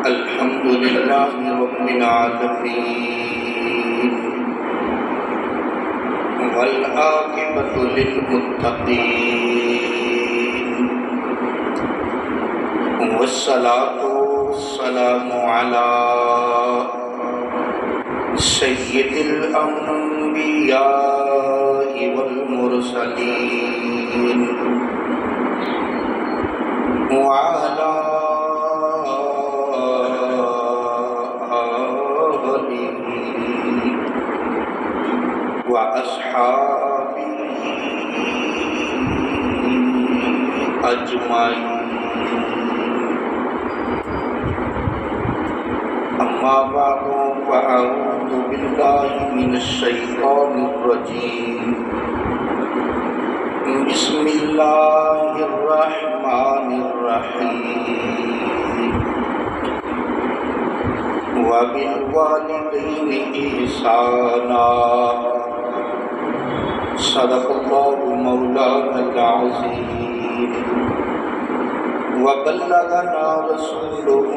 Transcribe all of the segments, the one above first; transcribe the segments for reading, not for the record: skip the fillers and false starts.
الحمد لله رب العالمين والعاقبة للمتقين والصلاة والسلام على سيد الأنبياء والمرسلين وعلى وأصحابه أجمعين أما بعد فأعوذ بالله من الشيطان الرجيم بسم الله الرحمن الرحيم وبالوالدين إحسانا صدق الله مولانا العظيم وبلغنا رسوله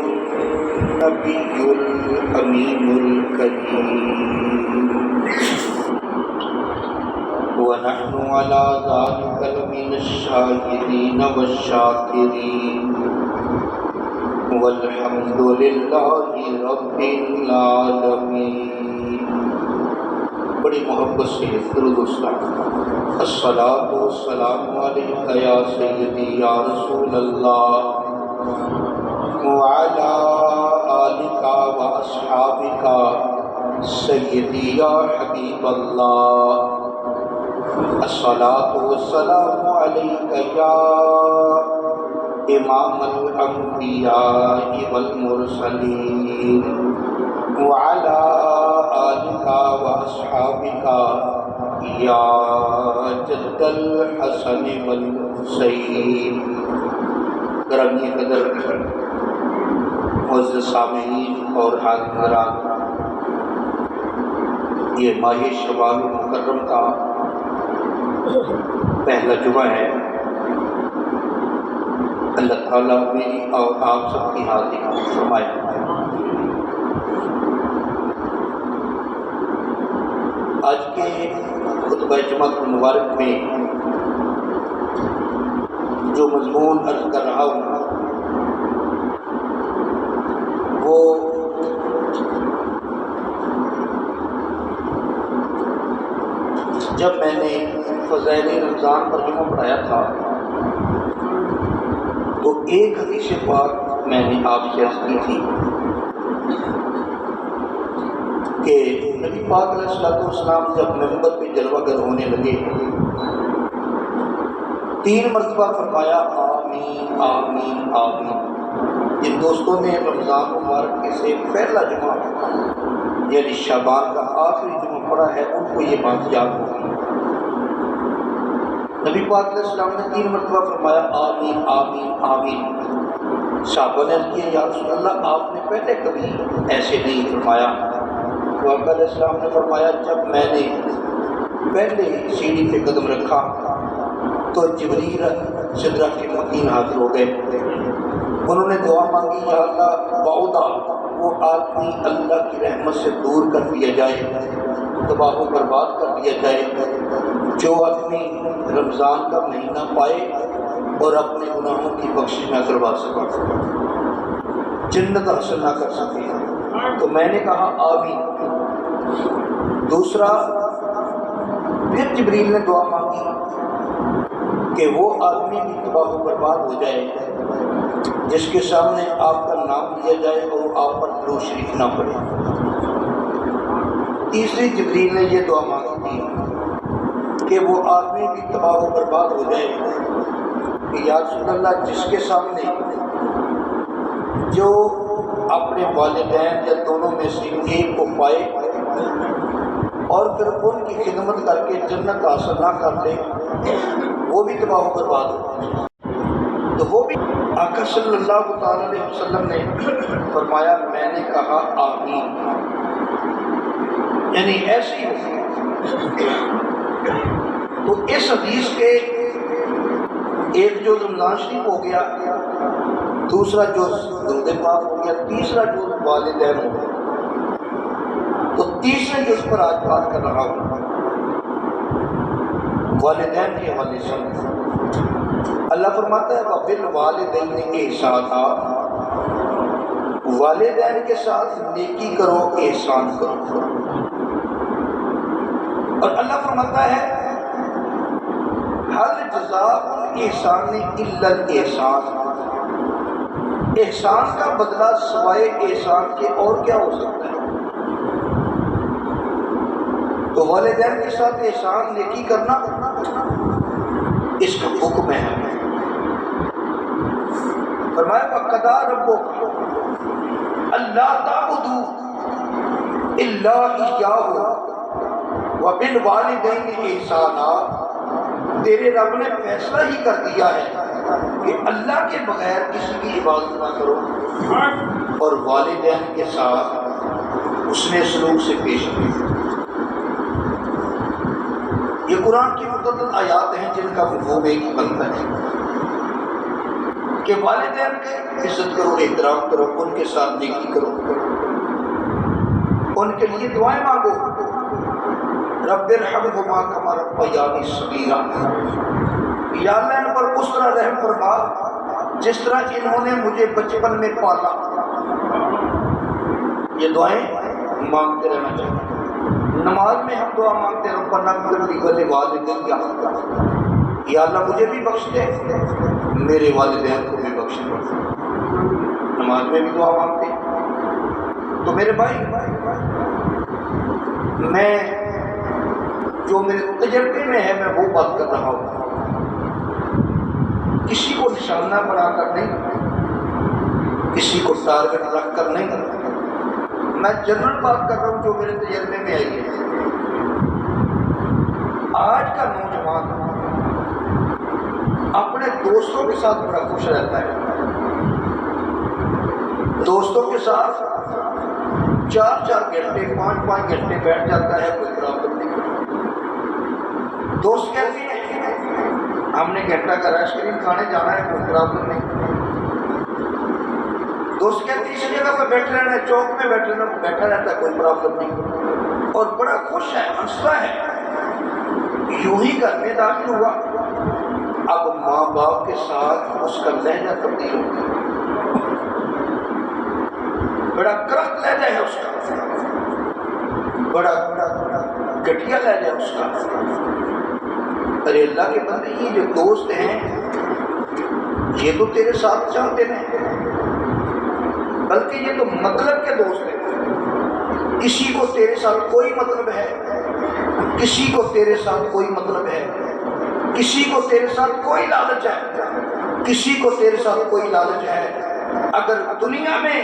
النبي الأمين الكريم ونحن على ذلك لمن الشاهدين والشاكرين والحمد لله رب العالمين. بڑی محبت سے درود و سلام. الصلاۃ والسلام علیک یا سیدی یا رسول اللہ وعلی آلک و اصحابک سیدی یا حبیب اللہ. الصلاۃ والسلام علیک یا امام الانبیاء والمرسلین وعلی آلک و اصحابک یا جد الحسن والحسین. گرامی قدر معزز سامعین اور حاضران، یہ ماہ شوال مکرم کا پہلا جمعہ ہے. اللہ تعالیٰ میری اور آپ سب کی حاضری فرمائے. آج کے خطبہ جمعہ مبارک میں جو مضمون عرض کر رہا ہوں وہ جب میں نے فضائل رمضان پر جمعہ پڑھایا تھا تو ایک حدیث پاک میں نے آپ سے عرض کی تھی کہ نبی پاک علیہ السلام جب منبر پہ جلوہ گر ہونے لگے 3 مرتبہ فرمایا آمین آمین آمین. جن دوستوں نے رمضان مبارک سے پہلا جمعہ یعنی شعبان کا آخری جمعہ پڑھا ہے ان کو یہ بات یاد ہوگی. نبی پاک علیہ السلام نے 3 مرتبہ فرمایا آمین آمین آمین. صحابہ نے عرض کیا یا رسول اللہ آپ نے پہلے کبھی ایسے نہیں فرمایا. تو آقا علیہ السلام نے فرمایا جب میں نے پہلے سیڑھی پہ قدم رکھا تو جبریل سدرہ کے مکین حاضر ہو گئے. انہوں نے دعا مانگی یا اللہ بعودا وہ آدمی اللہ کی رحمت سے دور کر دیا جائے، تباہ و برباد کر دیا جائے جو آدمی رمضان کا مہینہ پائے اور اپنے گناہوں کی بخشش نہ کروا سکے، جنت حاصل نہ کر سکے. تو میں نے کہا آمین. دوسرا پھر جبریل نے دعا مانگی کہ وہ آدمی بھی تباہ و برباد ہو جائے جس کے سامنے آپ کا نام لیا جائے اور آپ پر درود شریف نہ پڑے. تیسری جبریل نے یہ دعا مانگی تھی کہ وہ آدمی بھی تباہ و برباد ہو جائے کہ یا رسول اللہ جس کے سامنے جو اپنے والدین یا دونوں میں سے ایک کو پائے اور پھر ان کی خدمت کر کے جنت حاصل نہ کر لے وہ بھی تباہ و برباد ہو. تو وہ بھی آقا صلی اللہ تعالیٰ علیہ وسلم نے فرمایا میں نے کہا آمین. یعنی ایسی ہو. تو اس حدیث کے ایک جو رمضان شریف ہو گیا دوسرا جز درود پاک ہو گیا، تیسرا جز والدین ہو گیا۔ تو تیسرے جز پر آج بات کر رہا ہوں، والدین کے حوالے سے۔ اللہ فرماتا ہے وَبِالْوَالِدَيْنِ إِحْسَانًا، والدین کے ساتھ نیکی کرو، احسان کرو۔ اور اللہ فرماتا ہے هَلْ جَزَاءُ الْإِحْسَانِ إِلَّا الْإِحْسَانُ، احسان کا بدلہ سوائے احسان کے اور کیا ہو سکتا ہے؟ تو والدین کے ساتھ احسان نیکی کرنا اس کا حکم ہے۔ فرمایا وَقَضَىٰ رَبُّكَ أَلَّا تَعْبُدُوا إِلَّا إِيَّاهُ وَبِالْوَالِدَيْنِ إِحْسَانًا، تیرے رب نے فیصلہ ہی کر دیا ہے کہ اللہ کے بغیر کسی کی عبادت نہ کرو، اور والدین کے ساتھ اس نے سلوک سے پیش کی۔ یہ قرآن کی متعدد آیات ہیں جن کا مفہوم ایک ہی بنتا ہے کہ والدین کی عزت کرو، احترام کرو، ان کے ساتھ نیکی کرو، ان کے لیے دعائیں مانگو، رب ارحمہما کما ربیانی صغیرا، یا اللہ ان پر اس طرح رحم فرما جس طرح انہوں نے مجھے بچپن میں پالا۔ یہ دعائیں مانگتے رہنا چاہیے۔ نماز میں ہم دعا مانگتے ہیں ربنا اغفر لی ولوالدی، یا اللہ مجھے بھی بخش دے، میرے والدین کو بھی بخش دے۔ نماز میں بھی دعا مانگتے ہیں۔ تو میرے بھائی، میں جو میرے تجربے میں ہے میں وہ بات کر رہا ہوں، کسی کو نشانہ بنا کر نہیں، کسی کو ٹارگٹ رکھ کر نہیں، میں جنرل بات کر رہا ہوں جو میرے تجربے میں آئی ہے۔ آج کا نوجوان اپنے دوستوں کے ساتھ بڑا خوش رہتا ہے، دوستوں کے ساتھ 4-4 گھنٹے 5-5 گھنٹے بیٹھ جاتا ہے، کوئی پرابلم نہیں۔ دوست کہتے ہیں ہم نے گھنٹہ کا آئس کریم کھانے جانا ہے، کوئی پرابلم نہیں۔ دوست کہتے ہیں اسی جگہ پہ بیٹھے رہنا ہے، چوک میں بیٹھے رہنا، بیٹھا رہتا ہے، کوئی پرابلم نہیں، اور بڑا خوش ہے، ہنستا ہے۔ یوں ہی گھر میں داخل ہوا، اب ماں باپ کے ساتھ اس کا لہجہ تبدیل ہو گیا، بڑا کرخت لہجہ ہے اس کا، بڑا گٹیا لہجہ ہے اس کا۔ ارے اللہ کے بندے، یہ جو دوست ہیں یہ تو تیرے ساتھ چلتے نہیں، بلکہ یہ تو مطلب کے دوست ہیں۔ کسی کو تیرے ساتھ کوئی مطلب ہے، کسی کو تیرے ساتھ کوئی مطلب ہے، کسی کو تیرے ساتھ کوئی لالچ ہے، کسی کو تیرے ساتھ کوئی لالچ ہے۔ اگر دنیا میں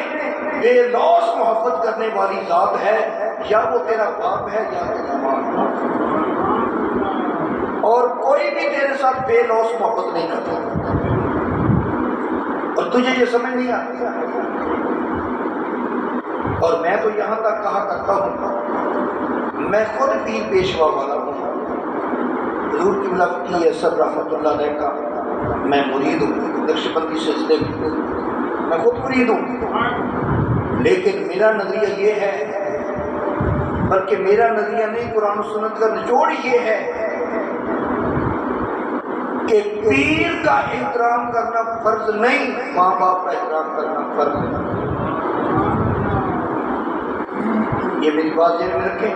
بے لوث محبت کرنے والی ذات ہے، یا وہ تیرا باپ ہے یا تیرا ماں ہے، اور کوئی بھی تیرے ساتھ بے لوث محبت نہیں کرتا، اور تجھے یہ سمجھ نہیں آتی۔ اور میں تو یہاں تک کہا کرتا ہوں، میں خود پیر پیشوا والا ہوں، حضور قبلہ فقیہ اثر رحمۃ اللہ علیہ کا میں مرید ہوں، نقشبندی سلسلے میں میں خود مرید ہوں، لیکن میرا نظریہ یہ ہے، بلکہ میرا نظریہ نہیں، قرآن و سنت کا نچوڑ یہ ہے کہ پیر کا احترام کرنا فرض نہیں، ماں باپ کا احترام کرنا فرض ہے۔ یہ میری بات ذہن میں رکھیں۔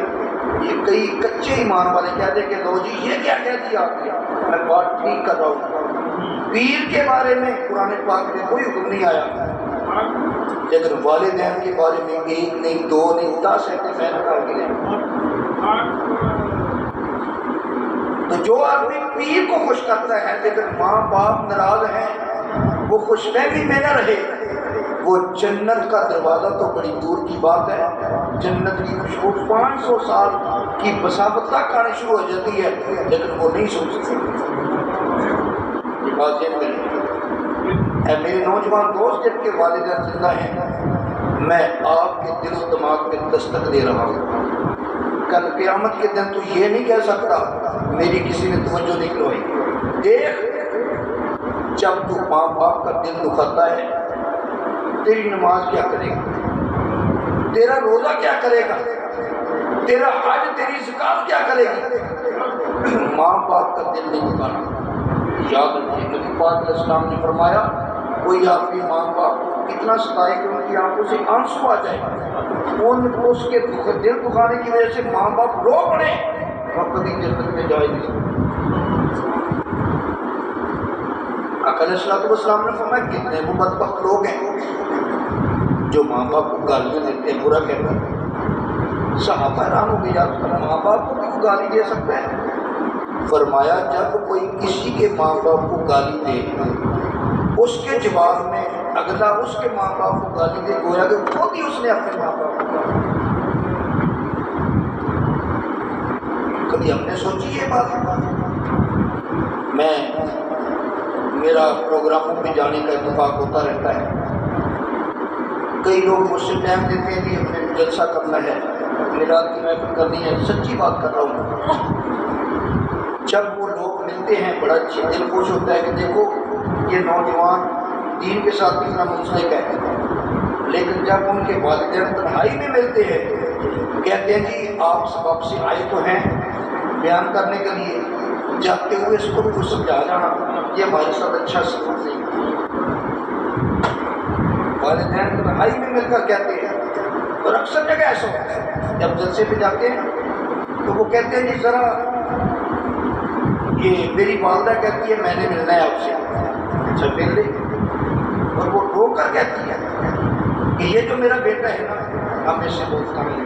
یہ کئی کچے ایمان والے کہتے ہیں کہ لو جی یہ کیا کہہ دیا آپ نے، میں بات ٹھیک کر رہا ہوں۔ پیر کے بارے میں قرآن پاک میں کوئی حکم نہیں آیا، لیکن والدین کے بارے میں 1 نہیں 2 نہیں 10 ایسے فیصلہ ملے۔ تو جو آدمی پیر کو خوش کرتا ہے لیکن ماں باپ ناراض ہیں، وہ خوش فہمی میں نہ رہے، وہ جنت کا دروازہ تو بڑی دور کی بات ہے، جنت کی خوشبو 500 سال کی مسافت تک آنی شروع ہو جاتی ہے، لیکن وہ نہیں سوچ سکتے۔ یہ بات ذہن میں رکھیں۔ اے میرے نوجوان دوست جن کے والدین زندہ ہیں، میں آپ کے دل و دماغ میں دستک دے رہا ہوں، کل قیامت کے دن تو یہ نہیں کہہ سکتا میری کسی نے توجہ نہیں کروائی۔ دیکھ، جب تو ماں باپ کا دل دکھاتا ہے تیری نماز کیا کرے گا، تیرا روزہ کیا کرے گا، تیرا حج تیری زکات کیا کرے گی؟ ماں باپ کا دل نہیں دکھانا۔ یاد رکھیے نبی پاک علیہ السلام نے فرمایا کوئی آپ کی ماں باپ کو اتنا ستائے کہ ان کی آنکھوں سے آنسو آ جائے، ان کو اس کے دل دکھانے کی وجہ سے ماں باپ رو پڑے، وہ کبھی جنت میں جائے نہیں۔ آقا علیہ السلام نے فرمایا کتنے وہ بدبخت لوگ ہیں جو ماں باپ کو گالیاں دیتے ہیں، برا کہتے ہیں۔ صحابہ حیران ہو گئے، یا رسول اللہ ماں باپ کو کیوں گالی دے سکتا ہے؟ فرمایا جب کوئی کسی کے ماں باپ کو گالی دے، اس کے جواب میں اگلا اس کے ماں باپ کو گالی دے، گویا کہ خود ہی اس نے اپنے ماں باپ کو گالی دی۔ کبھی ہم نے سوچی یہ بات؟ میرا پروگراموں پہ جانے کا اتفاق ہوتا رہتا ہے، کئی لوگ مجھ سے ٹائم دیتے ہیں کہ ہمیں جلسہ کرنا ہے، میلاد کی محفل کرنی ہے، سچی بات کر رہا ہوں۔ جب وہ لوگ ملتے ہیں بڑا دل خوش ہوتا ہے کہ دیکھو یہ نوجوان دین کے ساتھ کتنا منسلک ہے، لیکن جب ان کے والدین تنہائی میں ملتے ہیں کہتے ہیں جی آپ سبب سے آئے تو ہیں بیان کرنے کے لیے، جاتے ہوئے اس کو بھی کچھ سمجھا جانا، یہ ہمارے ساتھ اچھا سلوک نہیں۔ والدین تنہائی میں مل کر کہتے ہیں، اور اکثر جگہ ایسا ہوتا ہے جب جلسے پہ جاتے ہیں تو وہ کہتے ہیں جی ذرا یہ میری والدہ کہتی ہے میں نے ملنا ہے آپ سے، اچھا مل لے، اور وہ رو کر کہتی ہے کہ یہ جو میرا بیٹا ہے نا ہم اس سے بہت کام لیں،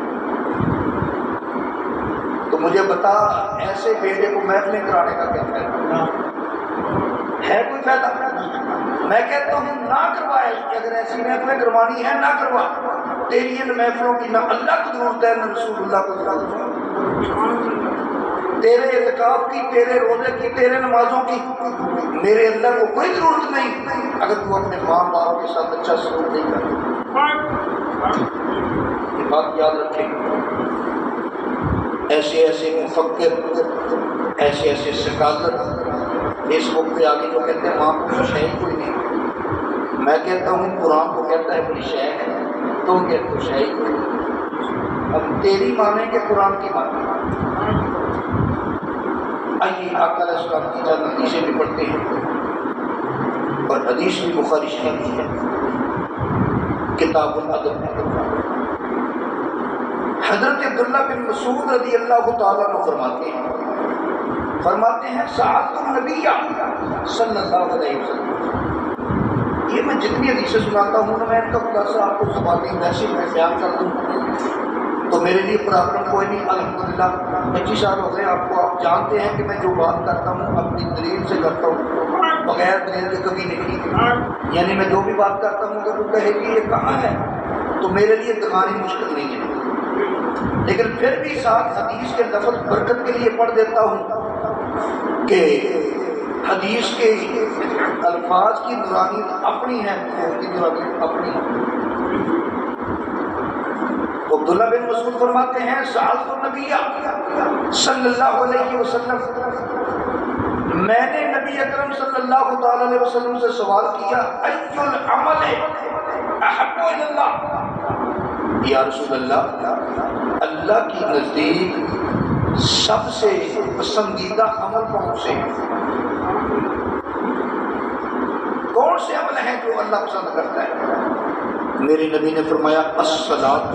تو مجھے بتا ایسے بیٹے کو محفلیں کرانے کا کیا فائدہ ہے؟ کوئی فائدہ؟ میں کہتا ہوں نہ کروائے، اگر ایسی محفلیں کروانی ہے نہ کروا، تیری ان محفلوں کی نہ اللہ کو ضرورت ہے نہ رسول اللہ کو ضرورت ہے، تیرے اعتکاف کی، تیرے روزے کی، تیرے نمازوں کی میرے اللہ کو کوئی ضرورت نہیں اگر تو اپنے ماں باپ کے ساتھ اچھا سلوک نہیں کرتا۔ یہ بات یاد رکھیں، ایسے ایسے مفکر، ایسے ایسے سکالر فیس بک پہ آگے جو کہتے ہیں ماں کو کچھ ہے کوئی نہیں، میں کہتا ہوں قرآن کو کہتا ہے بڑی شے ہے، تم کہتے ہو شے ہی کوئی نہیں، اب تیری مانیں کہ قرآن کی مانیں؟ آئیے آقا علیہ السلام کی چند حدیثیں بھی پڑھتے ہیں، اور حدیث بھی بخاری شریف کی ہے، کتاب الادب میں۔ حضرت عبداللہ بن مسعود رضی اللہ تعالیٰ عنہ فرماتے ہیں سألت النبی صلی اللہ علیہ وسلم، یہ میں جتنی حدیثیں سناتا ہوں نا میں ان کا خلاصہ آپ کو زبانی میسج میں بیان کر دوں تو میرے لیے پرابلم کوئی نہیں، الحمدللہ 25 سال ہو گئے آپ کو، آپ جانتے ہیں کہ میں جو بات کرتا ہوں اپنی دلیل سے کرتا ہوں، بغیر دلیل کے کبھی نہیں، یعنی میں جو بھی بات کرتا ہوں اگر وہ کہے کہ یہ کہاں ہے تو میرے لیے دکھانی مشکل نہیں ہے، لیکن پھر بھی ساتھ حدیث کے لفظ برکت کے لیے پڑھ دیتا ہوں کہ حدیث کے الفاظ کی نورانی اپنی ہے، کی نورانی اپنی ہے۔ تو عبداللہ بن مسعود فرماتے ہیں سألت النبی صلی اللہ علیہ وسلم، میں نے نبی اکرم صلی اللہ تعالی علیہ وسلم سے سوال کیا ای العمل احب الی اللہ، یا رسول اللہ اللہ کی نزدیک سب سے پسندیدہ عمل کون سے ہیں؟ کون سے عمل ہیں جو اللہ پسند کرتا ہے؟ میرے نبی نے فرمایا الصلاۃ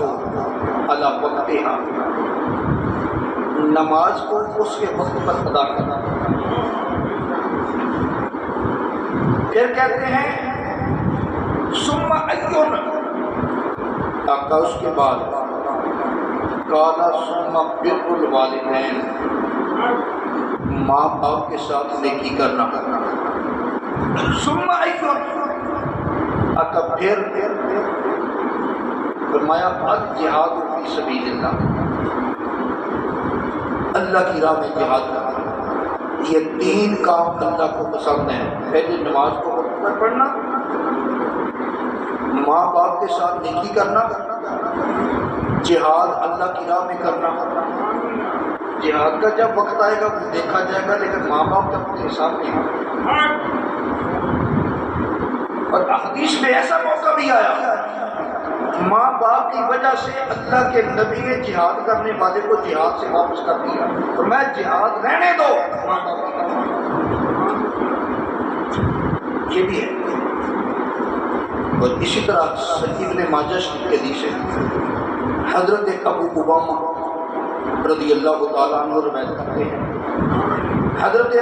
علی وقتہا، نماز کو اس کے وقت پر ادا کرنا۔ پھر کہتے ہیں ثم ایون، آقا اس کے بعد قال ثم بر الوالدین، ماں باپ کے ساتھ نیکی کرنا۔ ثم ایون، آقا پھر فرمایا الجہاد فی سبیل اللہ، اللہ کی راہ میں جہاد کرنا۔ یہ 3 کام اللہ کو پسند ہیں، پہلے نماز کو وقت پر پڑھنا، ماں باپ کے ساتھ نیکی کرنا، جہاد اللہ کی راہ میں کرنا۔ جہاد کا جب وقت آئے گا وہ دیکھا جائے گا، لیکن ماں باپ کا کوئی حساب نہیں ہوگا۔ اور حدیث میں ایسا موقع بھی آیا، ماں باپ کی وجہ سے اللہ کے نبی نے جہاد کرنے والے کو جہاد سے واپس کر دیا، اور میں جہاد رہنے دو ماں باپ کی، یہ بھی ہے۔ اور اسی طرح صحیح ابن ماجہ شریف کے حدیث ہے، حضرت ابو امامہ رضی اللہ تعالیٰ عنہ روایت کرتے ہیں، حضرت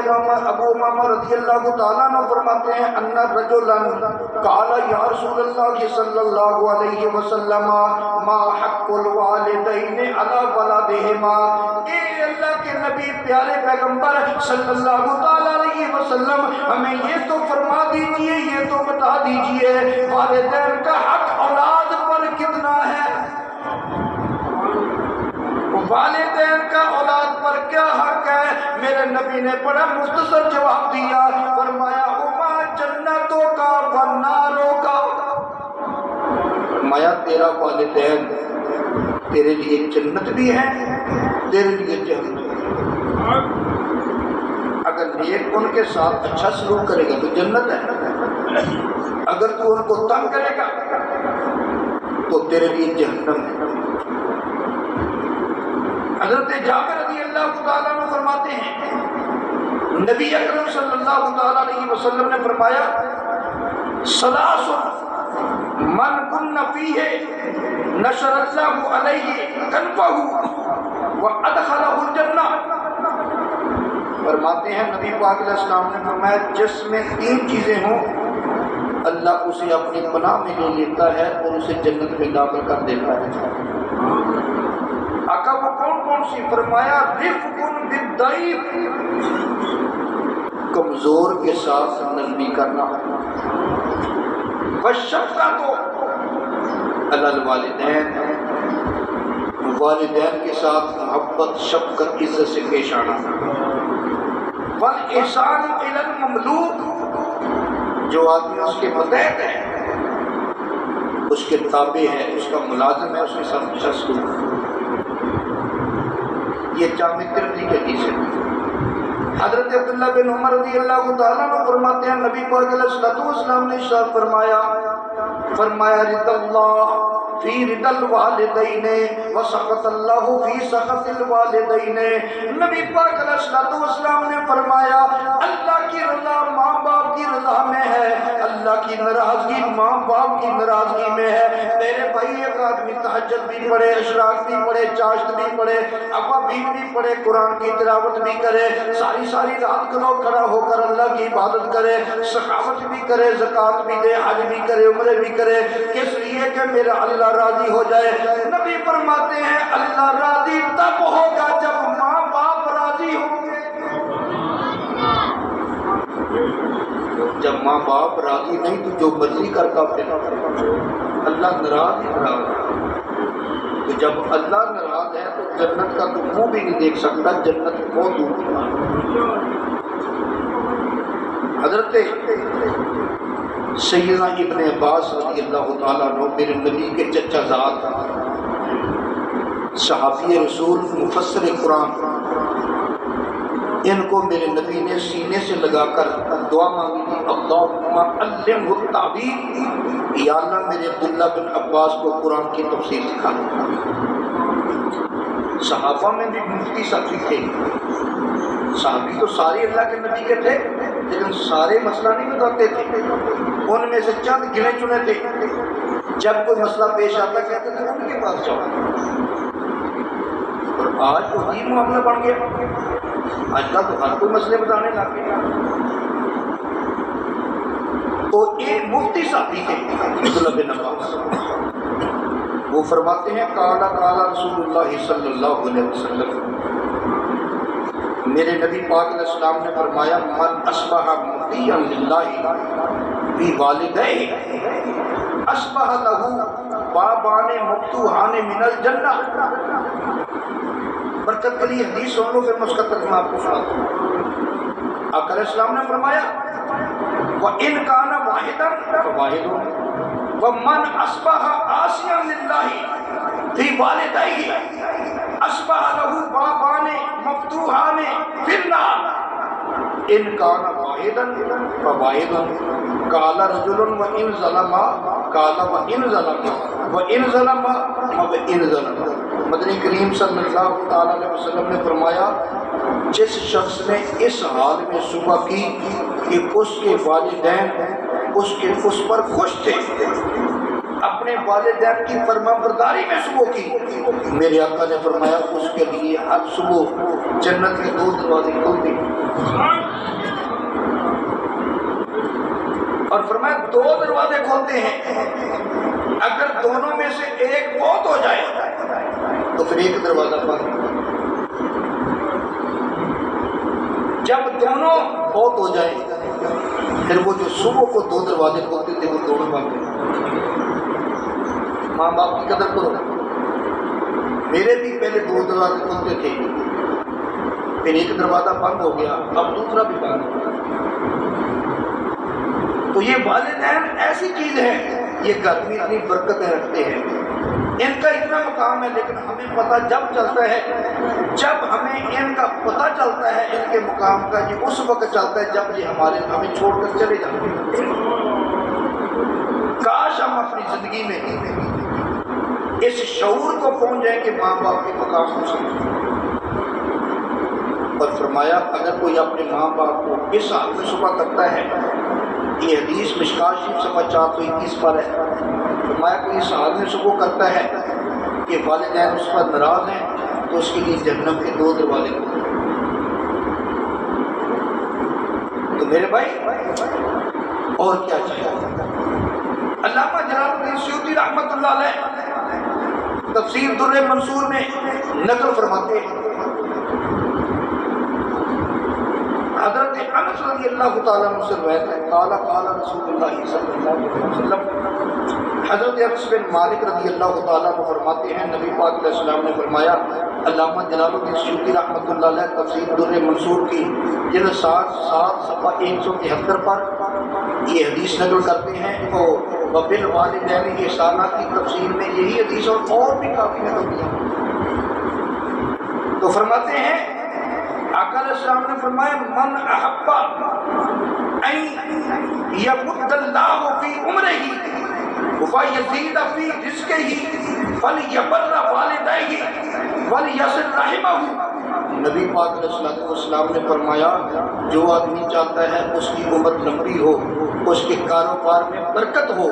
ابو امامہ رضی اللہ تعالیٰ عنہ فرماتے ہیں ان رجلا قال یا رسول اللہ صلی اللہ علیہ وسلم ما حق الوالدین علی ولدہما، اے اللہ کے نبی پیارے پیغمبر صلی اللہ تعالیٰ علیہ وسلم، ہمیں یہ تو فرما دیجئے، یہ تو بتا دیجئے والدین کا حق اولاد پر کتنا ہے، والدین کا اولاد پر کیا حق ہے؟ میرے نبی نے بڑا مختصر جواب دیا، فرمایا ہما جنتوں کا وناروں کا، فرمایا تیرا والدین تیرے لیے جنت بھی ہے، تیرے لیے جہنم بھی ہے۔ اگر نیک ان کے ساتھ اچھا سلوک کرے گا تو جنت ہے، اگر تو ان کو تنگ کرے گا تو تیرے لیے جہنم ہے۔ حضرت جابر رضی اللہ تعالیٰ عنہ فرماتے ہیں نبی اکرم صلی اللہ تعالیٰ علیہ وسلم نے فرمایا ثلاث من کن فیہ نشر اللہ علیہ کنفہ وادخلہ الجنہ، فرماتے ہیں نبی پاک علیہ السلام نے فرمایا جس میں تین چیزیں ہوں اللہ اسے اپنی پناہ میں لے لیتا ہے اور اسے جنت میں داخل کر دیتا ہے۔ آقا وہ کون کون سی؟ فرمایا رفق بالضعیف، کمزور کے ساتھ نرمی کرنا، والشفقۃ علی الوالدین، والدین کے ساتھ محبت شفقت عزت سے پیش آنا، والاحسان الی المملوک، جو آدمی اس کے ماتحت ہے، اس کے تابع ہے، اس کا ملازم ہے، اس کے ساتھ اچھا سلوک۔ یہ جامع ترمذی کی حدیث ہے۔ حضرت عبداللہ بن عمر رضی اللہ تعالیٰ عنہ فرماتے ہیں نبی پاک علیہ الصلوۃ والسلام نے ارشاد فرمایا رضا اللہ فی رضا الوالدین وسخط اللہ فی سخط الوالدین، نبی پاک علیہ الصلوۃ والسلام نے فرمایا اللہ کی رضا ماں باپ کی رضا میں ہے، اللہ کی ناراضگی ماں باپ کی ناراضگی میں ہے۔ میرے بھائی ایک آدمی تہجد بھی پڑھے، اشراق بھی پڑھے، چاشت بھی پڑھے، اوابین بھی پڑھے، قرآن کی تلاوت بھی کرے، ساری رات کھلو کھڑا ہو کر اللہ کی عبادت کرے، سخاوت بھی کرے، زکوٰۃ بھی دے، حج بھی کرے، عمرے بھی کرے، کس لیے کہ میرا اللہ راضی ہو جائے۔ نبی فرماتے ہیں اللہ راضی تب ہوگا جب ماں باپ راضی ہوں گے، جب ماں باپ راضی نہیں تو جو مرضی کرتا پھر اللہ ناراض ہی ہوگا۔ تو جب اللہ ناراض ہے تو جنت کا تو منہ بھی نہیں دیکھ سکتا، جنت بہت دور۔ حضرت سیدنا ابن عباس رضی اللہ تعالیٰ عنہ میرے نبی کے چچا زاد، صحابی رسول، مفسر قرآن، ان کو میرے نبی نے سینے سے لگا کر دعا مانگی تھی اللہم علمہ التعویل، یا اللہ میرے عبداللہ بن عباس کو قرآن کی تفسیر سکھا دو۔ صحابہ میں بھی مفتی صاحب تھے، صحابی تو سارے اللہ کے نبی کے تھے لیکن سارے مسئلہ نہیں بتاتے تھے، ان میں سے چند گنے چنے تھے، جب کوئی مسئلہ پیش آتا کہتے تھے ان کے پاس جاؤ۔ اور آج تو یہ معاملہ بن گیا، آج کل تو ہر کوئی مسئلے بتانے لگ گیا۔ تو ایک مفتی صاحبی تھے عبداللہ بن عباس، وہ فرماتے ہیں قال رسول اللہ صلی اللہ علیہ وسلم، میرے نبی پاک علیہ السلام نے فرمایا من اصبح مطیعا للہ فی والدیہ اصبح لہ بابان مفتوحان من الجنہ۔ برکت کے لیے حدیث سن لو پھر میں اس کا ترجمہ آپ کو سناتا ہوں۔ آقا علیہ السلام نے فرمایا وَإِنْ كَانَ وَاحِدًا فَوَاحِدٌ وَمَنْ أَصْبَحَ عَاصِيًا لِلَّهِ فِي وَالِدَيْهِ أَصْبَحَ لَهُ بَابَانِ مَفْتُوحَانِ فِي النَّارِ۔ ان کان واحدا فواحد قال رجل وان ظلم قال وان ظلم وان ظلم وان ظلم۔ مدنی کریم صلی اللہ تعالی علیہ وسلم نے فرمایا جس شخص نے اس حال میں صبح کی کہ اس کے والدین اس پر خوش تھے، اپنے والدین کی فرما برداری میں صبح کی، میرے آقا نے فرمایا اس کے لیے ہر صبح جنت کے 2 دروازے کھلتے ہیں، اور فرمایا 2 دروازے کھولتے ہیں، اگر دونوں میں سے ایک فوت ہو جائے تو پھر ایک دروازہ بند۔ جب دونوں فوت ہو جائیں پھر وہ جو صبح کو 2 دروازے کھولتے تھے وہ دونوں بند ہیں۔ ماں باپ کی قدر کرو، میرے بھی پہلے 2 دروازے کھلتے تھے، پھر ایک دروازہ بند ہو گیا، اب دوسرا بھی بند ہو گیا۔ تو یہ والدین ایسی چیز ہے، یہ گھر میں اتنی برکتیں رکھتے ہیں، ان کا اتنا مقام ہے، لیکن ہمیں پتہ جب چلتا ہے، جب ہمیں ان کا پتہ چلتا ہے ان کے مقام کا، یہ اس وقت چلتا ہے جب یہ ہمیں چھوڑ کر چلے جاتے ہیں۔ کاش ہم اپنی زندگی میں اس شعور کو پہنچ جائیں کہ ماں باپ کے مقام کو سمجھیں۔ اور فرمایا اگر کوئی اپنے ماں باپ کو اس حال میں صبح کرتا ہے، یہ حدیث مشکوٰۃ شریف صفحہ 421 پر ہے، فرمایا کوئی اس حال میں صبح کرتا ہے کہ والدین اس پر ناراض ہیں تو اس کے لیے جہنم کے 2 دروازے کھلتے ہیں۔ تو میرے بھائی اور کیا چاہیے؟ علامہ جلال الدین سیوطی رحمۃ اللہ علیہ تفسیر در منصور میں نقل فرماتے ہیں، حضرت انس رضی اللہ تعالیٰ عنہ سے روایت ہے، قال قال رسول اللہ صلی اللہ علیہ وسلم، حضرت انس بن مالک رضی اللہ تعالیٰ عنہ فرماتے ہیں نبی پاک علیہ السلام نے فرمایا۔ علامہ جلال الدین سیوطی رحمۃ اللہ علیہ تفسیر در منصور کی جلد 7 صفحہ 173 پر یہ حدیث نقل کرتے ہیں، اور وبالوالدین احسانہ کی تفسیر میں یہی حدیث اور بھی کافی نقل کیا۔ تو فرماتے ہیں آقا علیہ السلام نے فرمایا من احب ان یمد اللہ فی عمرہ ویزید فی رزقہ فلیبر والدیہ ولیصل رحمہ۔ نبی پاک علیہ السلام نے فرمایا جو آدمی چاہتا ہے اس کی عمر لمبی ہو، اس کے کاروبار میں برکت ہو،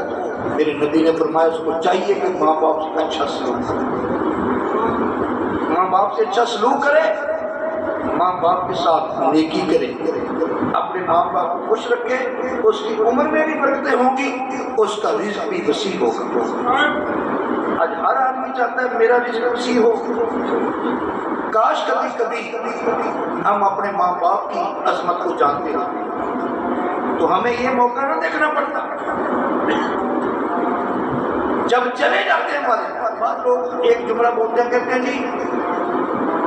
میرے نبی نے فرمایا اس کو چاہیے کہ ماں باپ سے اچھا سلوک کرے، ماں باپ سے اچھا سلوک کرے، ماں باپ کے ساتھ نیکی کرے، اپنے ماں باپ کو خوش رکھے، اس کی عمر میں بھی برکتیں ہوں گی، اس کا رزق بھی وسیع ہوگا۔ آج ہر آدمی چاہتا ہے میرا رزق وسیع ہو، کاش کبھی کبھی ہم اپنے ماں باپ کی عظمت کو جانتے ہیں تو ہمیں یہ موقع نہ دیکھنا پڑتا۔ جب چلے جاتے ہیں بعض لوگ ایک جملہ بولتے ہیں، کہتے ہیں جی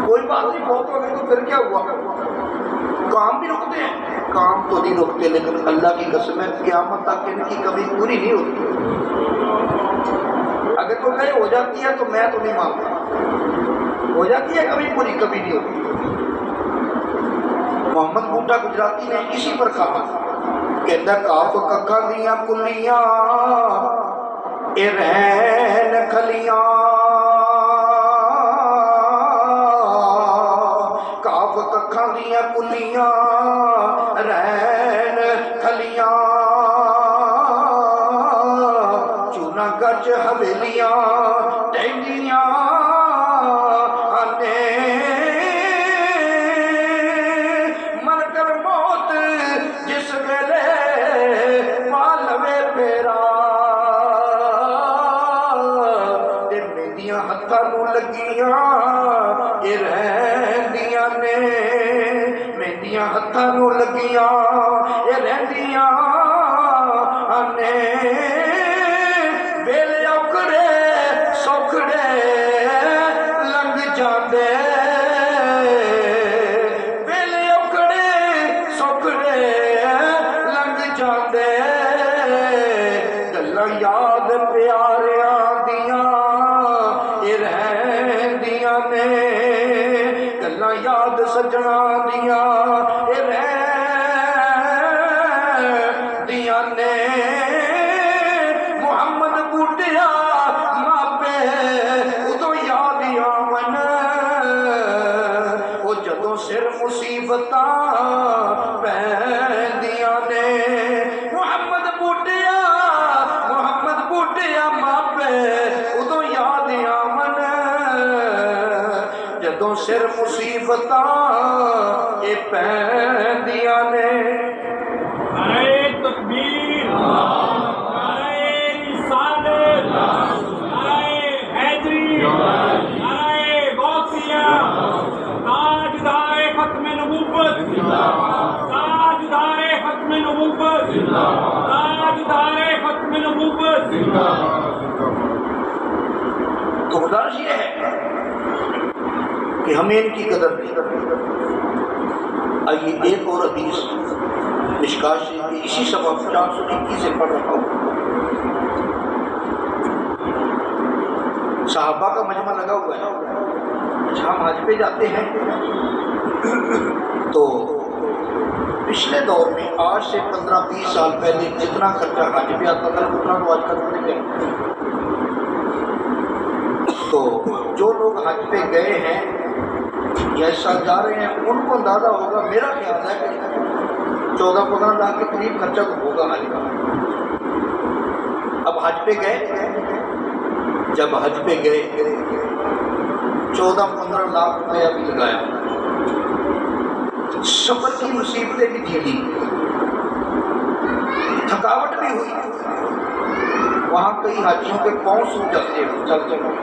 کوئی بات نہیں بہت ہو گئی تو پھر کیا ہوا، کام بھی رکتے ہیں، کام تو نہیں رکتے، لیکن اللہ کی قسم ہے قیامت تک ان کی کبھی پوری نہیں ہوتی۔ اگر کوئی کہے ہو جاتی ہے تو میں تو نہیں مانتا، ہو جاتی ہے کبھی پوری، کبھی نہیں ہوتی۔ محمد بوٹا گجراتی نے اسی پر کہا، کہتا کاف ککھا دیاں کلیاں اے رہن کھلیاں، کاف ککھا دیاں کلیاں رہن کھلیاں، چونا گج حویلیاں ٹہنگیاں آنے، مر کر موت جس ویلے پالوے پیرا، تے میندیاں ہتھاں نوں لگیاں اے رہندیاں نے، میندیاں ہتھاں نوں لگیاں اے رہندیاں نے، ویلے اوکھڑے سوکھڑے لنگ جاندے، ویلے اوکھڑے سوکھڑے لنگ جاندے، گلاں یاد پیاریاں دیاں اے رہندیاں نے، گلاں یاد سجنا دیاں اے رہندیاں سر مصیبتاں اے پیندیاں نے نعرہ تکبیر، نعرہ رسالت، نعرہ حیدری، نعرہ غوثیہ، تاجدار ختم نبوت، تاجدار ختم نبوت، تاجدار ختم نبوت۔ تو گزارش یہ ہے کہ ہمیں ان کی قدر نہیں۔ آئیے ایک اور حدیث مشکاہ شریف کی اسی سبب 421 سے پڑھ رہا ہوں۔ صحابہ کا مجمع لگا ہوا ہے، اچھا ہم حج پہ جاتے ہیں تو پچھلے دور میں آج سے 15-20 سال پہلے جتنا خرچہ حج پہ آتا تھا اتنا تو آج کل نہیں ہے۔ تو جو لوگ حج پہ گئے ہیں یا اس سال جا رہے ہیں ان کو اندازہ ہوگا، میرا خیال ہے کہ 14-15 لاکھ کے قریب خرچہ تو ہوگا حج کا۔ اب حج پہ گئے، جب حج پہ گئے 14-15 لاکھ روپیہ بھی لگایا، سفر کی مصیبتیں بھی جھیلی، تھکاوٹ بھی ہوئی، وہاں کئی حاجیوں کے پاؤں سوکھ جاتے ہیں چلتے ہوئے،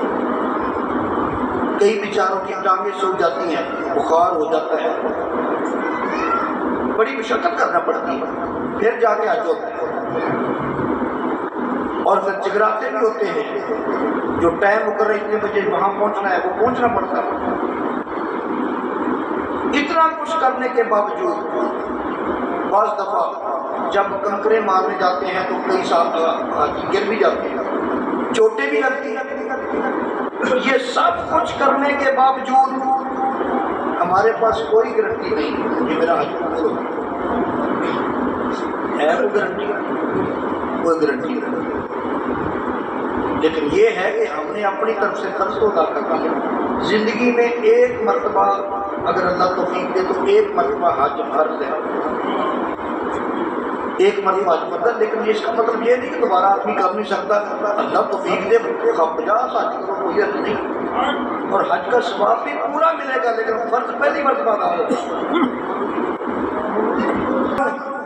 کئی بیچاروں کی ٹانگیں سوکھ جاتی ہیں، بخار ہو جاتا ہے، بڑی مشقت کرنا پڑتی ہے، پھر جا کے حج ہوتا ہے۔ اور پھر جگراتے بھی ہوتے ہیں، جو ٹائم مقرر اتنے بجے وہاں پہنچنا ہے وہ پہنچنا پڑتا ہے۔ اتنا کچھ کرنے کے باوجود بعض دفعہ جب کنکرے مارنے جاتے ہیں تو کئی سال حاجی گر بھی جاتے ہیں، چوٹیں بھی لگتی ہیں۔ یہ سب کچھ کرنے کے باوجود ہمارے پاس کوئی گارنٹی نہیں کہ میرا حج قبول ہوگا، ہے کوئی گارنٹی؟ کوئی گارنٹی نہیں، لیکن یہ ہے کہ ہم نے اپنی طرف سے قرض کو ادا کرنا ہے۔ زندگی میں ایک مرتبہ اگر اللہ توفیق دے تو ایک مرتبہ حج فرض ہے، ایک مرتبہ حج فرض ہے، لیکن اس کا مطلب یہ نہیں کہ دوبارہ آدمی کر نہیں سکتا۔ اللہ توفیق دے 50 حج کرو، کوئی حج نہیں، اور حج کا ثواب بھی پورا ملے گا، لیکن فرض پہلی مرتبہ ادا ہوگا۔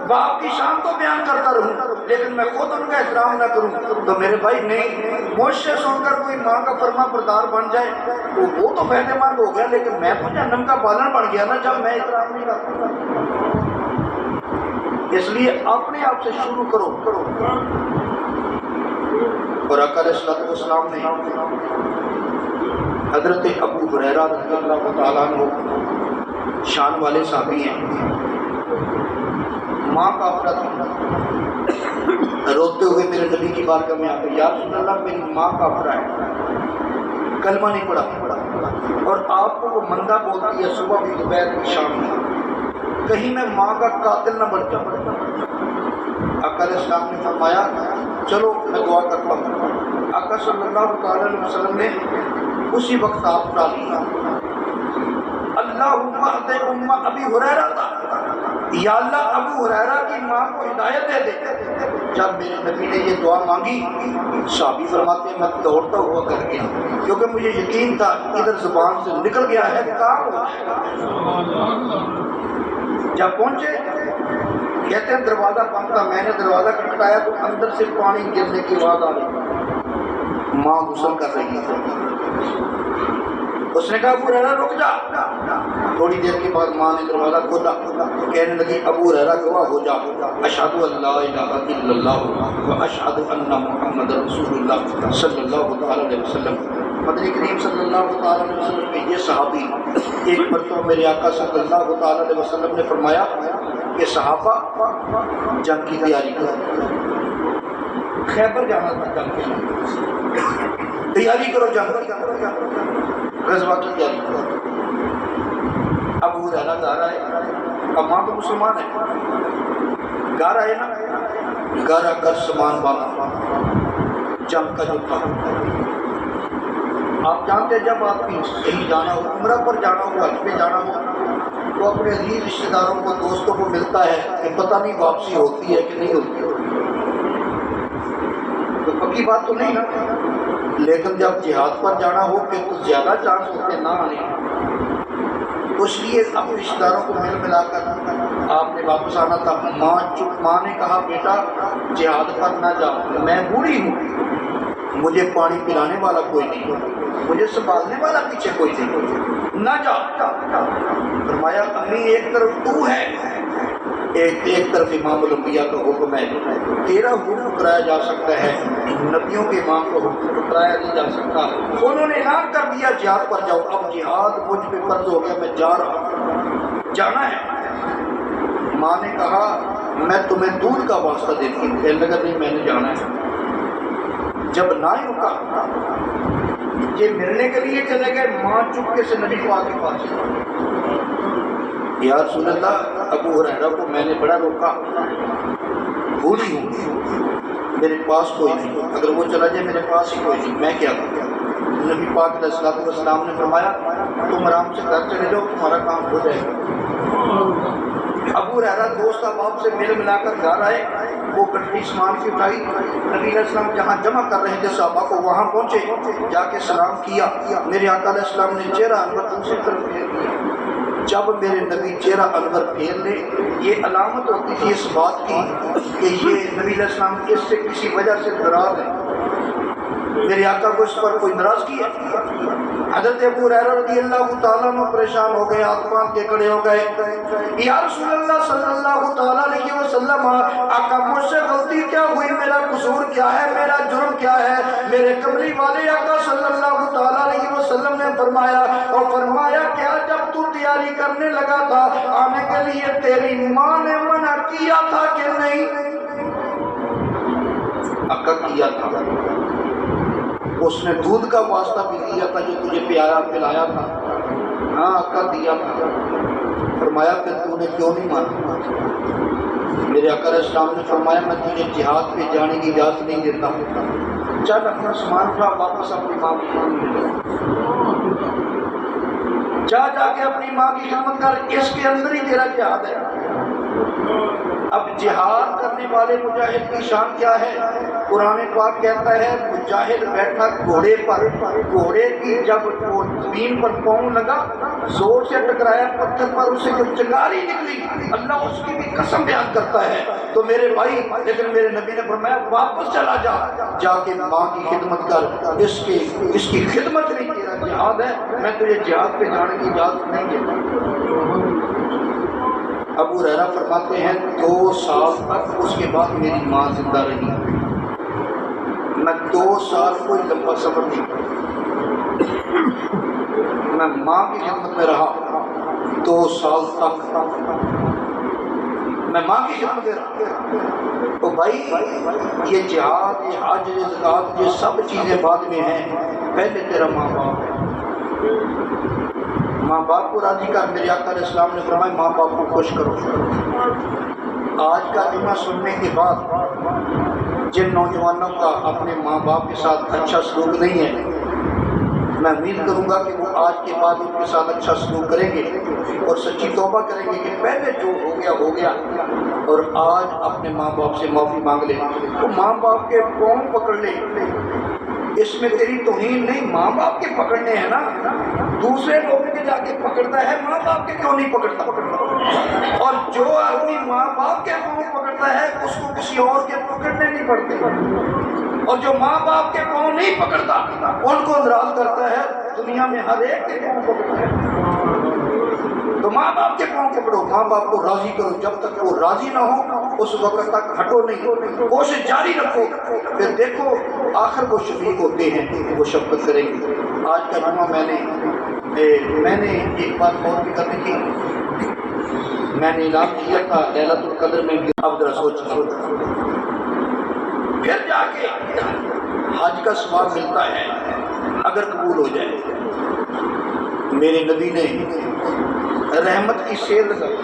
باپ کی شان تو بیان کرتا رہوں لیکن میں خود ان کا احترام نہ کروں تو میرے بھائی نہیں، مجھ سے سن کر کوئی ماں کا فرما بردار بن جائے تو وہ تو فائدہ مند ہو گیا، لیکن میں تو جہنم کا بالن بن گیا نا جب میں احترام نہیں کرتا۔ اس لیے اپنے آپ سے شروع کرو۔ اور آقا علیہ الصلوۃ والسلام نے حضرت ابو ہریرہ رضی اللہ تعالیٰ عنہ شان والے صحابی ہیں، ماں کا افراد روتے ہوئے میرے نبی کی بارگاہ میں آ گئے، یا رسول اللہ میری ماں کا افراد ہے، کلمہ نہیں پڑھا اور آپ کو وہ مندہ بولتی ہے صبح بھی دوپہر بھی شام میں، کہیں میں ماں کا قاتل نہ بن جاؤں۔ آقا علیہ السلام نے فرمایا چلو میں دعا کرتا ہوں۔ آقا صلی اللہ تعالی علیہ وسلم نے اسی وقت آپ ڈالی، اللہم اہد ام ابی ہریرہ تھا، یا اللہ ابو ہریرہ کی ماں کو ہدایت دے دے۔ جب میرے نبی نے یہ دعا مانگی، صحابی فرماتے ہیں میں دوڑتا ہوا کر گیا کیونکہ مجھے یقین تھا ادھر زبان سے نکل گیا ہے کام ہو جائے گا۔ جب پہنچے کہتے ہیں دروازہ بند تھا، میں نے دروازہ کھٹکھٹایا تو اندر سے پانی گرنے کی آواز آ رہی، ماں غسل کر رہی تھی۔ اس نے کہا ابو ہریرہ رک جا۔ تھوڑی دیر کے بعد ماں نے دروازہ کھولا، کہنے لگی ابو ہریرہ گواہ ہو جا، اشہد ان لا الہ الا اللہ و اشہد ان محمد رسول اللہ صلی اللہ تعالی علیہ وسلم۔ مدنی کریم صلی اللہ تعالی علیہ وسلم کے یہ صحابی ایک مرتبہ میرے آقا صلی اللہ تعالی علیہ وسلم نے فرمایا کہ صحابہ جنگ کی تیاری کرو، خیبر جانا تھا جنگ کے لیے، تیاری کرو جنگ غزوہ کی تیاری کرو۔ ابو ہریرہ گھر آئے، اب ماں تو مسلمان ہے، گھر آئے نا، گھر آ کر سامان باندھا جنگ کا جو تھا۔ آپ جانتے ہیں جب آپ کی کہیں جانا ہو، عمرہ پر جانا ہو، حج پہ جانا ہو تو اپنے عزیز رشتے داروں کو دوستوں کو ملتا ہے کہ پتہ نہیں واپسی ہوتی ہے کہ نہیں ہوتی ہے، تو پکی بات تو نہیں نا، لیکن جب جہاد پر جانا ہو پھر تو زیادہ چانس ہوتے نہ آنے۔ تو اس لیے اب رشتہ داروں کو مل ملا کر آپ نے واپس آنا تھا۔ ماں نے کہا بیٹا جہاد پر نہ جا، میں بوڑھی ہوں، مجھے پانی پلانے والا کوئی نہیں، مجھے سنبھالنے والا پیچھے کوئی نہیں، نہ جا۔ فرمایا امی ایک طرف تو ہے، ایک طرف امام الانبیاء کا حکم ہے، تیرا حکم ٹکرایا جا سکتا ہے، نبیوں کے امام کا حکم ٹکرایا نہیں جا سکتا۔ انہوں نے اعلان کر دیا جہاد پر جاؤ، اب جہاد مجھ پہ فرض ہو گیا، میں جا رہا ہوں، جانا ہے۔ ماں نے کہا میں تمہیں دودھ کا واسطہ دیتی ہوں، کہنے لگا نہیں میں نے جانا ہے۔ جب نہ ہی رکا، یہ ملنے کے لیے چلے گئے، ماں چپکے سے نبی پاک کے پاس یا رسول اللہ ابو ہریرہ کو میں نے بڑا روکا، بوڑھی ہوں، میرے پاس کوئی نہیں، اگر وہ چلا جائے میرے پاس ہی کوئی نہیں، میں کیا کروں؟ نبی پاک علیہ الصلوۃ والسلام نے فرمایا تم آرام سے گھر چلے جاؤ، تمہارا کام ہو جائے گا۔ ابو ہریرہ دوست احباب سے مل ملا کر گھر آئے، وہ گٹھی سامان کی اٹھائی، نبی علیہ السلام جہاں جمع کر رہے تھے صحابہ کو وہاں پہنچے، جا کے سلام کیا، میرے آقا علیہ السلام نے چہرہ انور دوسری طرف پھیر دیا۔ جب میرے نبی چہرہ انور پھیر لے، یہ علامت ہوتی تھی اس بات کی کہ یہ نبی علیہ السلام اس سے کسی وجہ سے ناراض ہے، میرے آقا کو اس پر کوئی ناراضگی ہے۔ حضرت ابو ہریرہ رضی اللہ تعالیٰ عنہ پریشان ہو گئے، ہاتھ باندھ کے کھڑے ہو گئے، یا رسول اللہ صلی اللہ تعالیٰ علیہ وسلم آقا مجھ سے غلطی کیا ہوئی، میرا قصور کیا ہے، میرا جرم کیا ہے؟ میرے کملی والے آقا صلی اللہ تعالیٰ علیہ وسلم نے فرمایا کیا جب تو تیاری کرنے لگا تھا آنے کے لیے تیری ماں نے منع کیا تھا کہ نہیں؟ آقا کیا تھا، اس نے دودھ کا واسطہ بھی دیا تھا جو تجھے پیارا پلایا تھا، ہاں آقا دیا تھا۔ فرمایا پھر تو نے کیوں نہیں مانا؟ میرے آقا علیہ السلام نے فرمایا میں تجھے جہاد پہ جانے کی اجازت نہیں دیتا، چل اپنا سامان اٹھا واپس اپنی ماں کی خدمت کر، جا کے اپنی ماں کی خدمت کر، اس کے اندر ہی تیرا جہاد ہے۔ اب جہاد کرنے والے مجاہد کی شان کیا ہے؟ قرآن پاک کہتا ہے مجاہد بیٹھا گھوڑے پر، گھوڑے کی جب وہ زمین پر پاؤں لگا زور سے ٹکرایا پتھر پر، اسے جو چنگاری نکلی، اللہ اس کی بھی قسم بیان کرتا ہے۔ تو میرے بھائی لیکن میرے نبی نے فرمایا واپس چلا جا کے ماں کی خدمت کر، اس کی خدمت نہیں تیرا جہاد ہے، میں تجھے جہاد پہ جانے کی اجازت نہیں دیتا۔ ابو ہریرہ فرماتے ہیں 2 سال تک اس کے بعد میری ماں زندہ رہی، میں 2 سال کوئی لمبا سفر نہیں کرا، میں ماں کی خدمت میں رہا 2 سال تک، میں ماں کی خدمت میں رہا۔ تو بھائی یہ جہاد، یہ حج، یہ زکوٰۃ، یہ سب چیزیں بعد میں ہیں، پہلے تیرا ماں باپ ہے، ماں باپ کو راضی کر۔ میرے آقا علیہ السلام نے فرمایا ماں باپ کو خوش کرو۔ آج کا جمعہ سننے کے بعد جن نوجوانوں کا اپنے ماں باپ کے ساتھ اچھا سلوک نہیں ہے، میں امید کروں گا کہ وہ آج کے بعد ان کے ساتھ اچھا سلوک کریں گے اور سچی توبہ کریں گے کہ پہلے جو ہو گیا اور آج اپنے ماں باپ سے معافی مانگ لیں، تو ماں باپ کے پاؤں پکڑ لیں، اس میں تیری توہین نہیں، ماں باپ کے پکڑنے ہیں نا، دوسرے لوگوں کے جا کے پکڑتا ہے، ماں باپ کے کیوں نہیں پکڑتا؟ اور جو آدمی ماں باپ کے پاؤں پکڑتا ہے اس کو کسی اور کے پکڑنے نہیں پڑتے، اور جو ماں باپ کے پاؤں نہیں پکڑتا ان کو ناراض کرتا ہے، دنیا میں ہر ایک کے پاؤں پکڑتا ہے۔ تو ماں باپ کے پاؤں پکڑو، ماں باپ کو راضی کرو، جب تک وہ راضی نہ ہو اس وقت تک ہٹو نہیں، کوشش جاری رکھو، پھر دیکھو آخر وہ شفیق ہوتے ہیں، وہ شفقت کریں گے۔ آج کا جمعہ میں نے ایک بات اور بھی کرنی تھی، میں نے اعلان کیا تھا لیلۃ القدر میں بھی، اب ذرا سوچو، پھر جا کے حج کا ثواب ملتا ہے اگر قبول ہو جائے۔ میرے نبی نے رحمت کی سیل لگائی،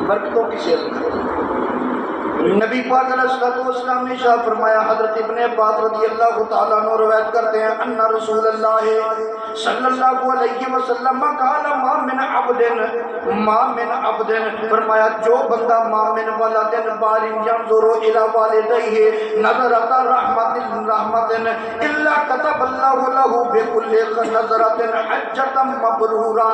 برکتوں کی سیل لگائی۔ نبی پاک علیہ الصلوۃ والسلام نے ارشاد فرمایا، حضرت ابن عباس رضی اللہ تعالیٰ عنہ روایت کرتے ہیں، ان رسول اللہ صلی اللہ علیہ وسلم قال ما من عبد، فرمایا جو بندہ ما من ولد بار ينظر الى والديه نظرۃ رحمت الا كتب الله له بكل نظرة حجة مبرورا۔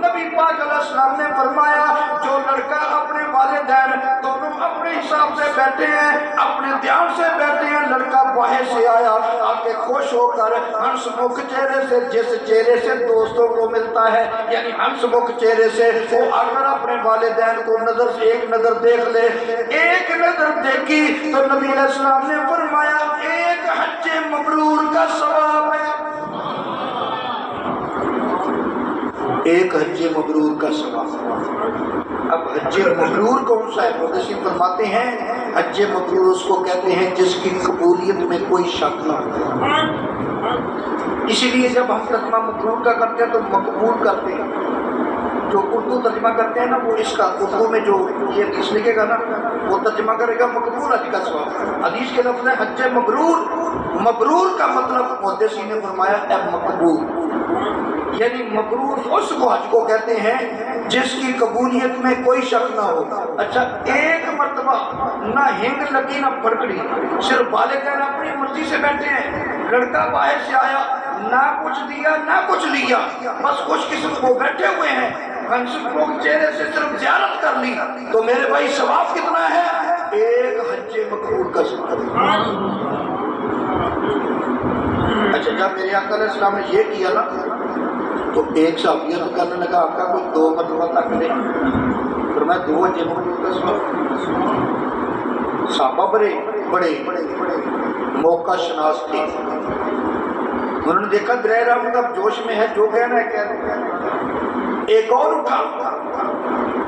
نبی پاک علیہ السلام نے فرمایا جو لڑکا اپنے والدین دونوں اپنے حساب سے بیٹھے ہیں، اپنے دھیان سے بیٹھے ہیں، لڑکا باہر سے آیا آ کے خوش ہو کر ہنس مکھ چہرے سے، جس چہرے سے دوستوں کو ملتا ہے، یعنی ہنس مکھ چہرے سے وہ آ کر اپنے والدین کو نظر سے ایک نظر دیکھ لے، ایک نظر دیکھی تو نبی علیہ السلام نے فرمایا ایک حج مبرور کا ثواب ہے، ایک حج مبرور کا ثواب۔ اب حج مبرور کون سا ہے؟ محدثین فرماتے ہیں حج مبرور اس کو کہتے ہیں جس کی قبولیت میں کوئی شک نہ ہو۔ اسی لیے جب ہم ترجمہ مبرور کا کرتے ہیں تو مقبول کرتے ہیں، جو اردو ترجمہ کرتے ہیں نا وہ اس کا اردو میں جو یہ حدیث لکھے گا نا وہ ترجمہ کرے گا مقبول حج کا ثواب۔ حدیث کے لفظ ہے حج مبرور، مبرور کا مطلب محدثین نے فرمایا ہے مقبول، یعنی مبرور اس کو حج کو کہتے ہیں جس کی قبولیت میں کوئی شک نہ ہو۔ اچھا ایک مرتبہ نہ ہنگ لگی نہ پھڑکڑی، صرف والدین اپنی مرضی سے بیٹھے ہیں، لڑکا باہر سے آیا نہ کچھ دیا نہ کچھ لیا، بس خوش قسمت وہ بیٹھے ہوئے ہیں، ہنسوں کے چہرے سے صرف زیارت کر لی، تو میرے بھائی ثواب کتنا ہے؟ ایک حج مقبول کا ثواب۔ اچھا جب میرے آقا علیہ السلام نے یہ کیا نا تو ایک صحابی تو کرنے لگا آقا کوئی 2 مرتبہ تک لے، پھر میں 2 حج مقبول کا ثواب۔ صحابہ بڑے موقع شناس تھے، انہوں نے دیکھا درہ رحمت اب جوش میں ہے، جو کہنا ہے کہنا۔ ایک اور اٹھا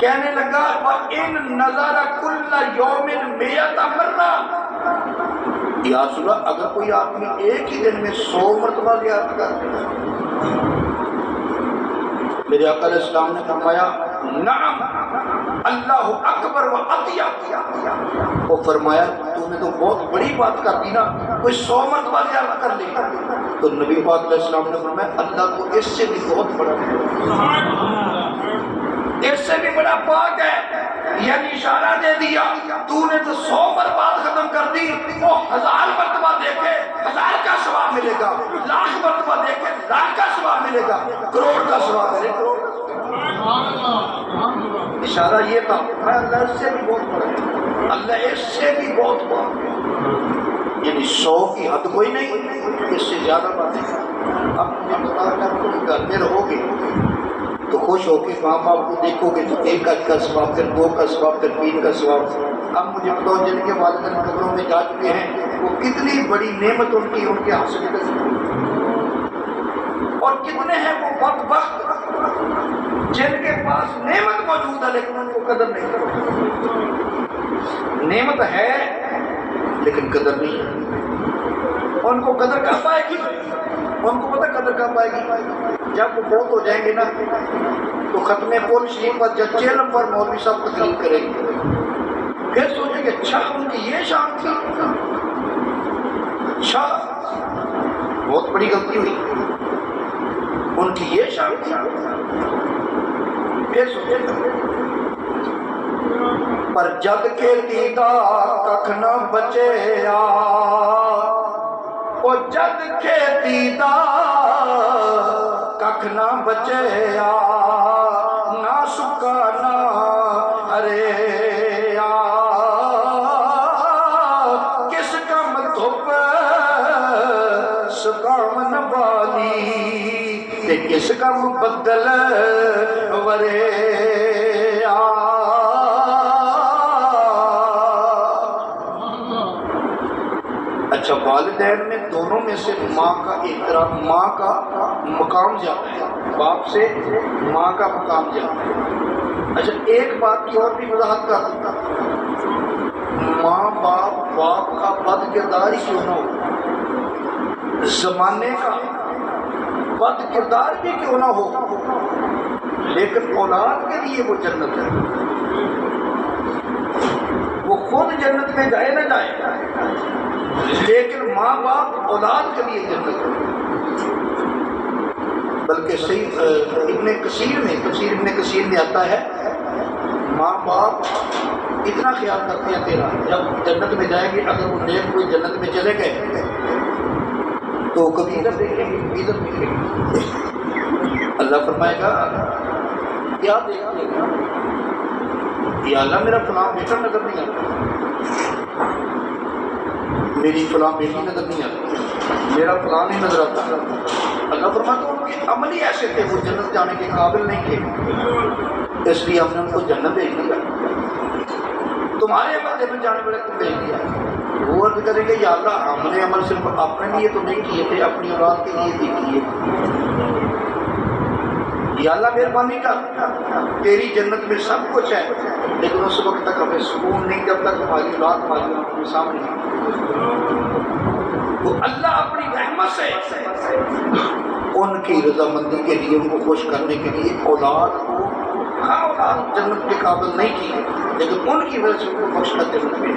کہنے لگا وَإِن نَظَرَ كُلَّ يَوْمٍ 100 مرہ، یا رسول اللہ اگر کوئی آدمی ایک ہی دن میں 100 مرتبہ زیارت کرتا، میرے آقا علیہ السلام نے فرمایا نعم اللہ اکبر و اطیب، وہ فرمایا تو نے تو بہت بڑی بات کر دی نا، کوئی 100 مرتبہ زیارت کر لے، تو نبی پاک علیہ السلام نے فرمایا اللہ تو اس سے بھی بہت بڑا ہے، اس سے بھی بڑا پاک ہے، یعنی اشارہ دے دیا تو نے تو 100 مرتبہ ختم کر دی، وہ 1000 مرتبہ دیکھے 1000 کا ثواب ملے گا، 1,00,000 مرتبہ دیکھے 1,00,000 کا ثواب ملے گا، کروڑ کا ثواب ملے گا۔ اشارہ یہ تھا میں اللہ اس سے بھی بہت بڑا ہے، اللہ اس سے بھی بہت بڑا ہے، یعنی 100 کی حد کوئی نہیں، اس سے زیادہ باتیں۔ اب مجھے بتا کر تم گھر میں رہو گے تو خوش ہو کے ماں باپ کو دیکھو گے تو 1 حج کا ثواب، پھر 2 کا ثواب، پھر 3 کا ثواب۔ اب مجھے بتاؤ جن کے والدین قبروں میں جا چکے ہیں وہ کتنی بڑی نعمت ان کے ہاتھ سے نکل چکی، اور کتنے ہیں وہ بدبخت جن کے پاس نعمت موجود ہے لیکن ان کو قدر نہیں، نعمت ہے لیکن قدر نہیں ہے، ان کو قدر کہاں پائے گی؟ ان کو پتہ قدر کہاں پائے گی؟ جب وہ بہت ہو جائیں گے نا تو ختم قرآن شریف پر جب چہلم پر مولوی صاحب تقریر کریں گے، پھر سوچیں گے اچھا ان کی یہ شان تھی، اچھا بہت بڑی غلطی ہوئی، ان کی یہ شان تھی، پھر سوچیں گے پر جد کے دیدار ککھ نہ بچے او جد کے دیدار ککھ نہ بچے نہ سکانا ارے کس کم دھوپ سکامن والی تے کس کم بدل ورے اچھا والدین میں دونوں میں سے ماں کا احترام، ماں کا مقام زیادہ ہے، باپ سے ماں کا مقام زیادہ ہے۔ اچھا ایک بات کی اور بھی وضاحت کر دیتا، ماں باپ کا بد کردار ہی کیوں نہ ہو، زمانے کا بد کردار بھی کیوں نہ ہو، لیکن اولاد کے لیے وہ جنت ہے، وہ خود جنت میں جائے نہ جائے لیکن ماں باپ اولاد کے لیے جنت ہے۔ بلکہ صحیح ابن کثیر میں تفسیر ابن کثیر میں آتا ہے ماں باپ اتنا خیال کرتے ہیں تیرا، جب جنت میں جائیں گے اگر وہ نیک کوئی جنت میں چلے گئے تو تو کبھی ادھر دیکھیں گے کبھی ادھر دیکھیں گے. اللہ فرمائے گا کیا دیکھتے گا؟ یا اللہ میرا فلاں بیٹا نظر نہیں آتا، میری فلاں بیٹی نظر نہیں آتی، میرا فلاں نہیں نظر آتا. اللہ فرماتا ان کے عمل ہی ایسے تھے، وہ جنت جانے کے قابل نہیں تھے، اس لیے ہم نے ان کو جنت بھیج دیا. تمہارے عمل جنت جانے والے تم بھیج دیا. وہ عرض کریں گے یا اللہ ہم نے عمل صرف اپنے لیے تو نہیں کیے تھے، اپنی اولاد کے لیے بھی کیے. یا اللہ مہربانی کر، تیری جنت میں سب کچھ ہے، لیکن اس وقت تک ہمیں سکون نہیں جب تک ہماری اولاد ہماری آنکھوں کے سامنے ہے. تو اللہ اپنی رحمت سے ان کی رضامندی کے لیے، ان کو خوش کرنے کے لیے اولاد کو، ہاں اولاد جنت کے قابل نہیں کی لیکن ان کی وجہ سے ان کو بخش کر جنت میں.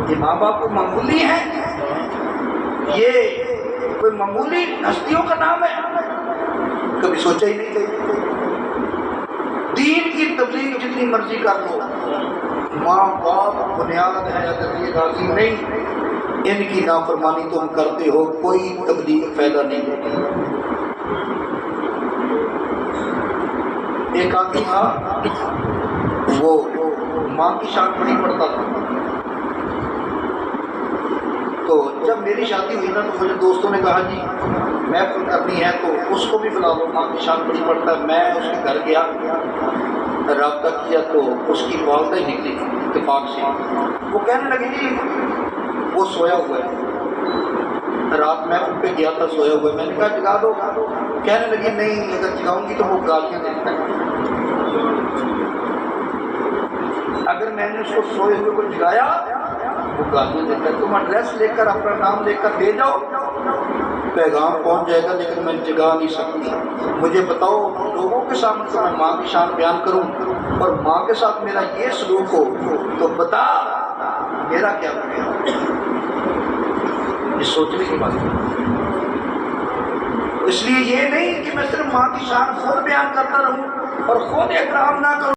یہ ماں باپ کو معمولی ہے، یہ کوئی معمولی ہستیوں کا نام ہے، کبھی سوچا ہی نہیں تھا. دین کی تبلیغ جتنی مرضی کر لو، ماں باپ بنیاد ہے اگر یہ راضی نہیں، ان کی نافرمانی تم کرتے ہو، کوئی تبلیغ فائدہ نہیں ہوتی. ایک آدمی تھا، وہ ماں کی شان نہیں پڑتا تھا. تو جب میری شادی ہوئی نا تو مجھے دوستوں نے کہا جی محفل کرنی ہے تو اس کو بھی بلا لو، ماں کی شان بڑی پڑتا ہے. میں اس کے گھر گیا، رابطہ کیا تو اس کی والدہ ہی نکلی اتفاق سے. وہ کہنے لگی جی وہ سویا ہوا ہے، رات میں ان پہ گیا تھا سویا ہوا ہے. میں نے کہا جگا دو. کہنے لگی نہیں اگر جگاؤں گی تو وہ گالیاں دیتا ہے. اگر میں نے اس کو سوئے ہوئے کو جگایا وہ گالیاں دیتا ہے. تم ایڈریس لے کر اپنا نام لے کر دے جاؤ، پیغام پہنچ جائے گا، لیکن میں جگا نہیں سکتی. مجھے بتاؤ لوگوں کے سامنے تو میں ماں کی شان بیان کروں اور ماں کے ساتھ میرا یہ سلوک ہو تو بتا میرا کیا بنے گا. یہ سوچنے کی بات ہے. اس لیے یہ نہیں کہ میں صرف ماں کی شان خود بیان کرتا رہوں اور خود احترام نہ کروں.